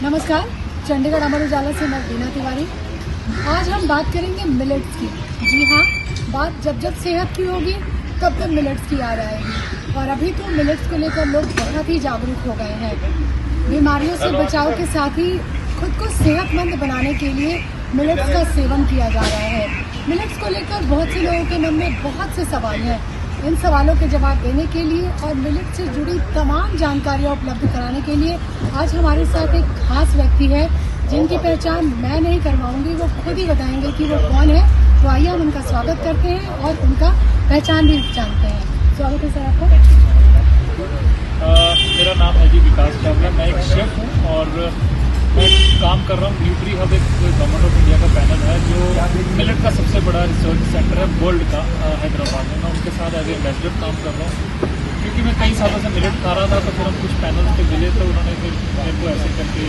नमस्कार, चंडीगढ़ अमर उजाला से मैं बीना तिवारी। आज हम बात करेंगे मिलेट्स की। जी हाँ, बात जब जब सेहत की होगी तब तब मिलेट्स की याद आएगी। और अभी तो मिलेट्स को लेकर लोग बहुत ही जागरूक हो गए हैं। बीमारियों से बचाव के साथ ही खुद को सेहतमंद बनाने के लिए मिलेट्स का सेवन किया जा रहा है। मिलेट्स को लेकर बहुत से लोगों के मन में बहुत से सवाल हैं। इन सवालों के जवाब देने के लिए और मिलेट से जुड़ी तमाम जानकारियाँ उपलब्ध कराने के लिए आज हमारे साथ एक खास व्यक्ति है जिनकी पहचान मैं नहीं करवाऊंगी, वो खुद ही बताएंगे कि वो कौन है। तो आइए हम उनका स्वागत करते हैं और उनका पहचान भी जानते हैं। स्वागत है सर आपका। मेरा नाम है जी विकास चावला। मैं एक शेफ हूँ और मैं काम कर रहा हूँ। न्यूट्री हब एक गवर्नमेंट ऑफ इंडिया का पैनल है जो मिलेट का सबसे बड़ा रिसर्च सेंटर है वर्ल्ड का हैदराबाद में। मैं उनके साथ एज ए एम्बेसडर काम कर रहा हूँ क्योंकि मैं कई सालों से मिलेट खा रहा था। तो फिर हम कुछ पैनल पे मिले तो उन्होंने फिर मेरे को ऐसे करके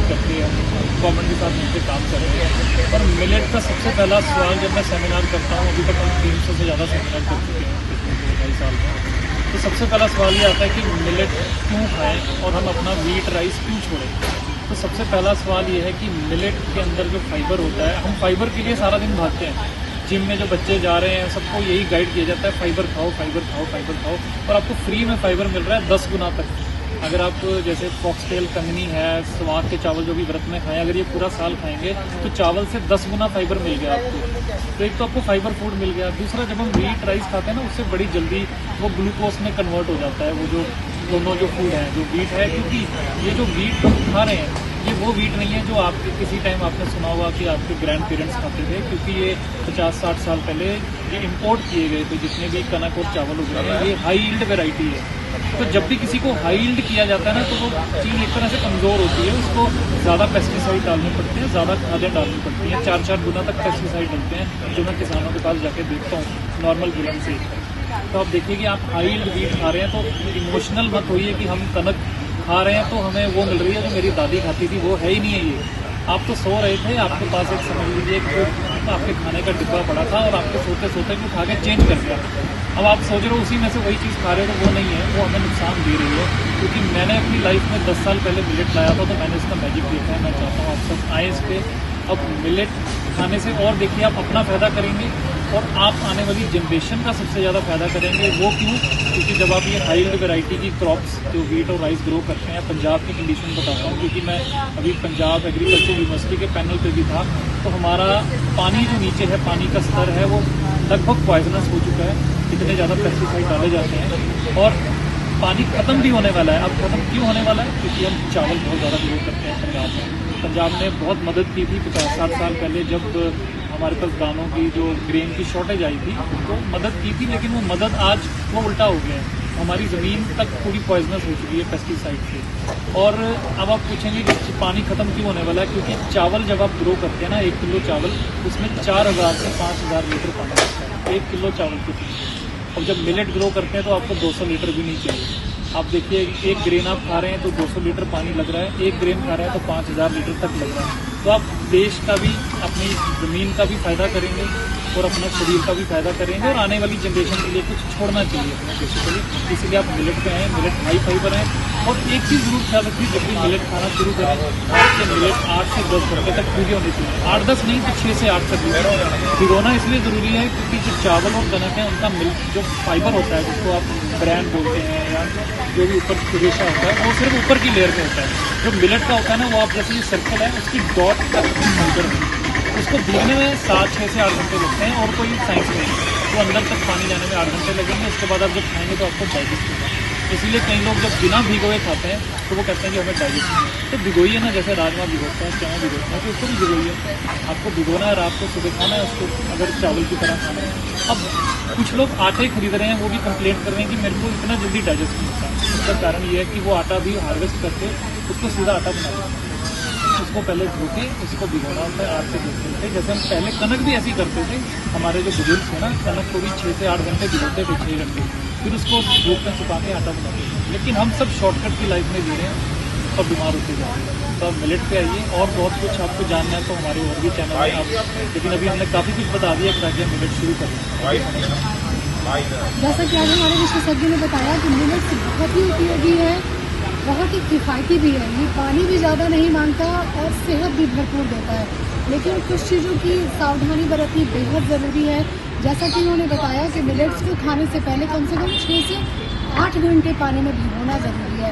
करके हम गवर्नमेंट के साथ मिलकर काम कर रहे हैं। और मिलेट का सबसे पहला सवाल जब मैं सेमिनार करता हूँ, अभी तक हम 300 से ज़्यादा सेमिनार कर चुके हैं पिछले 2-2.5 साल में, तो सबसे पहला सवाल ये आता है कि मिलेट क्यों खाएं और हम अपना व्हीट राइस क्यों छोड़ें। तो सबसे पहला सवाल ये है कि मिलेट के अंदर जो फाइबर होता है, हम फाइबर के लिए सारा दिन भागते हैं। जिम में जो बच्चे जा रहे हैं सबको यही गाइड किया जाता है, फाइबर खाओ, फाइबर खाओ, फाइबर खाओ। और आपको फ्री में फाइबर मिल रहा है 10 गुना तक। अगर आप जैसे फॉक्सटेल कंगनी है, स्वाद के चावल जो भी व्रत में खाएं, अगर ये पूरा साल खाएंगे तो चावल से 10 गुना फाइबर मिल गया आपको। तो एक तो आपको फाइबर फूड मिल गया। दूसरा, जब हम व्हीट राइस खाते हैं ना, उससे बड़ी जल्दी वो ग्लूकोज में कन्वर्ट हो जाता है। वो जो दोनों जो फूड है, जो व्हीट है, क्योंकि ये जो व्हीट हम खा रहे हैं ये वो व्हीट नहीं है जो आपके किसी टाइम आपने सुना होगा कि आपके ग्रैंड पेरेंट्स खाते थे, क्योंकि ये 50-60 साल पहले ये इंपोर्ट किए गए थे। जितने भी कनक और चावल उग रहे हैं ये हाई यील्ड वेराइटी है। तो जब भी किसी को हाई यील्ड किया जाता है ना, तो वो चीज़ एक तरह से कमज़ोर होती है। उसको ज़्यादा पेस्टिसाइड डालने पड़ते हैं, ज़्यादा खादें डालनी पड़ती हैं। 4-4 गुना तक पेस्टिसाइड डलते हैं, जो मैं किसानों के पास जाके देखता हूँ नॉर्मल विलन से। तो आप देखिए कि आप हाई यील्ड व्हीट खा रहे हैं तो इमोशनल मत होइए कि हम कनक खा रहे हैं तो हमें वो मिल रही है जो मेरी दादी खाती थी। वो है ही नहीं है ये। आप तो सो रहे थे, आपके पास एक समझ लीजिए एक आपके खाने का डिब्बा पड़ा था और आपको सोते सोते भी उठा के चेंज कर दिया। अब आप सोच रहे हो उसी में से वही चीज़ खा रहे हो, तो वो नहीं है, वो हमें नुकसान दे रही है। क्योंकि मैंने अपनी लाइफ में 10 साल पहले मिलेट लाया था तो मैंने इसका मैजिक देखा है। मैं चाहता हूँ आप सब आएँ इस पर। अब मिलेट खाने से और देखिए आप अपना फ़ायदा करेंगे और आप आने वाली जनरेशन का सबसे ज़्यादा फ़ायदा करेंगे। वो क्यों? क्योंकि जब आप ये हाई यील्ड वेराइटी की क्रॉप्स जो व्हीट और राइस ग्रो करते हैं, पंजाब की कंडीशन बताता हूँ क्योंकि मैं अभी पंजाब एग्रीकल्चर यूनिवर्सिटी के पैनल पे भी था। तो हमारा पानी जो नीचे है, पानी का स्तर है वो लगभग पॉइजनस हो चुका है। इतने ज़्यादा पेस्टिसाइड डाले जाते हैं और पानी ख़त्म भी होने वाला है। अब ख़त्म क्यों होने वाला है? क्योंकि हम चावल बहुत ज़्यादा ग्रो करते हैं पंजाब में। पंजाब ने बहुत मदद की थी 50-60 साल पहले, जब हमारे पास दानों की जो ग्रेन की शॉर्टेज आई थी तो मदद की थी। लेकिन वो मदद आज वो उल्टा हो गया है। हमारी ज़मीन तक पूरी पॉइजनस हो चुकी है पेस्टिसाइड से। और अब आप पूछेंगे कि पानी ख़त्म क्यों होने वाला है? क्योंकि चावल जब आप ग्रो करते हैं ना, 1 किलो चावल, उसमें 4000 से 5000 लीटर पानी लगता है 1 किलो चावल के पीछे। और जब मिलेट ग्रो करते हैं तो आपको 200 लीटर भी नहीं चाहिए। आप देखिए एक ग्रेन आप खा रहे हैं तो 200 लीटर पानी लग रहा है, एक ग्रेन खा रहे हैं तो 5000 लीटर तक लग रहा है। तो आप देश का भी, अपनी ज़मीन का भी फ़ायदा करेंगे और अपने शरीर का भी फ़ायदा करेंगे और आने वाली जनरेशन के लिए कुछ छोड़ना चाहिए अपने बेसिकली। इसलिए आप मिलेट पे आएँ। मिलेट हाई फाइबर है। और एक चीज़ ज़रूर ख्याल रखिए, जब भी मिलेट खाना शुरू करें आपके मिलेट 8 से 10 घंटे तक भीगे होने चाहिए। 8-10 नहीं तो 6 से 8 तक भिगोना इसलिए ज़रूरी है क्योंकि जो चावल और कनक है उनका मिल्क जो फाइबर होता है, जिसको आप ब्रांड बोलते हैं या जो भी ऊपर रेशा होता है, वो सिर्फ ऊपर की लेयर पे होता है। जो मिलेट का होता है ना, वो आप जैसे ये सर्कल है उसकी डॉट तक फाइबर है। उसको भीगने में 6 से 8 घंटे लगते हैं और कोई साइंस नहीं है। तो अंदर तक पानी जाने में 8 घंटे लगेंगे। उसके बाद आप जब खाएंगे तो आपको डाइजेस्ट होगा। इसीलिए कई लोग जब बिना भिगोए खाते हैं तो वो कहते हैं कि हमें डाइजेस्ट नहीं है। तो भिगोइए ना, जैसे राजमा भिगोते हैं, चना भिगोते हैं, तो उसको भी भिगोइए। आपको भिगोना है, रात को सुबह खाना है उसको, अगर चावल की तरह खाना है। अब कुछ लोग आटे खरीद रहे हैं, वो भी कंप्लेंट कर रहे हैं कि मेरे को इतना जल्दी डाइजेस्ट नहीं होता। उसका कारण ये है कि वो आटा भी हार्वेस्ट करके उसको सीधा आटा बना देते हैं। उसको पहले धो के उसको भिगोना होता है 8 से 10 घंटे। जैसे हम पहले कनक भी ऐसे ही करते थे। हमारे जो बुजुर्ग थे ना, कनक को भी 6 से 8 घंटे भिगोते थे, 6 घंटे, फिर उसको धूप में सुखा के आटा बनाते थे। लेकिन हम सब शॉर्टकट की लाइफ में जी रहे हैं और बीमार होते जा रहे हैं। तो आप मिलेट पे आइए। और बहुत कुछ आपको जानना है तो हमारे और भी चैनल है आप, लेकिन अभी हमने काफ़ी कुछ बता दिया कि ताकि मिलेट शुरू करें। जैसा कि आज हमारे विशेषज्ञ ने बताया कि मिलेट्स बहुत ही उपयोगी है बहुत ही किफ़ायती भी है, ये पानी भी ज़्यादा नहीं मांगता और सेहत भी भरपूर देता है। लेकिन कुछ चीज़ों की सावधानी बरतनी बेहद ज़रूरी है। जैसा कि उन्होंने बताया कि मिलेट्स को खाने से पहले कम से कम 6 से 8 घंटे पानी में भिगोना ज़रूरी है।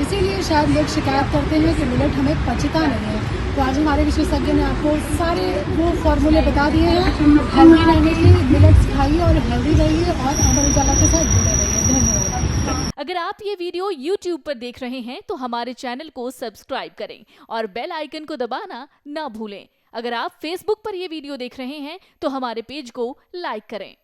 इसीलिए शायद लोग शिकायत करते हैं कि मिलेट हमें पचता नहीं है। तो आज हमारे विशेषज्ञ ने आपको सारे वो फॉर्मूले बता दिए हैं हेल्दी रहने के लिए। मिलेट्स खाइए और हेल्दी रहिए और अमर उजाला के साथ जुड़े रहिए। धन्यवाद। अगर आप ये वीडियो YouTube पर देख रहे हैं तो हमारे चैनल को सब्सक्राइब करें और बेल आइकन को दबाना ना भूलें। अगर आप Facebook पर ये वीडियो देख रहे हैं तो हमारे पेज को लाइक करें।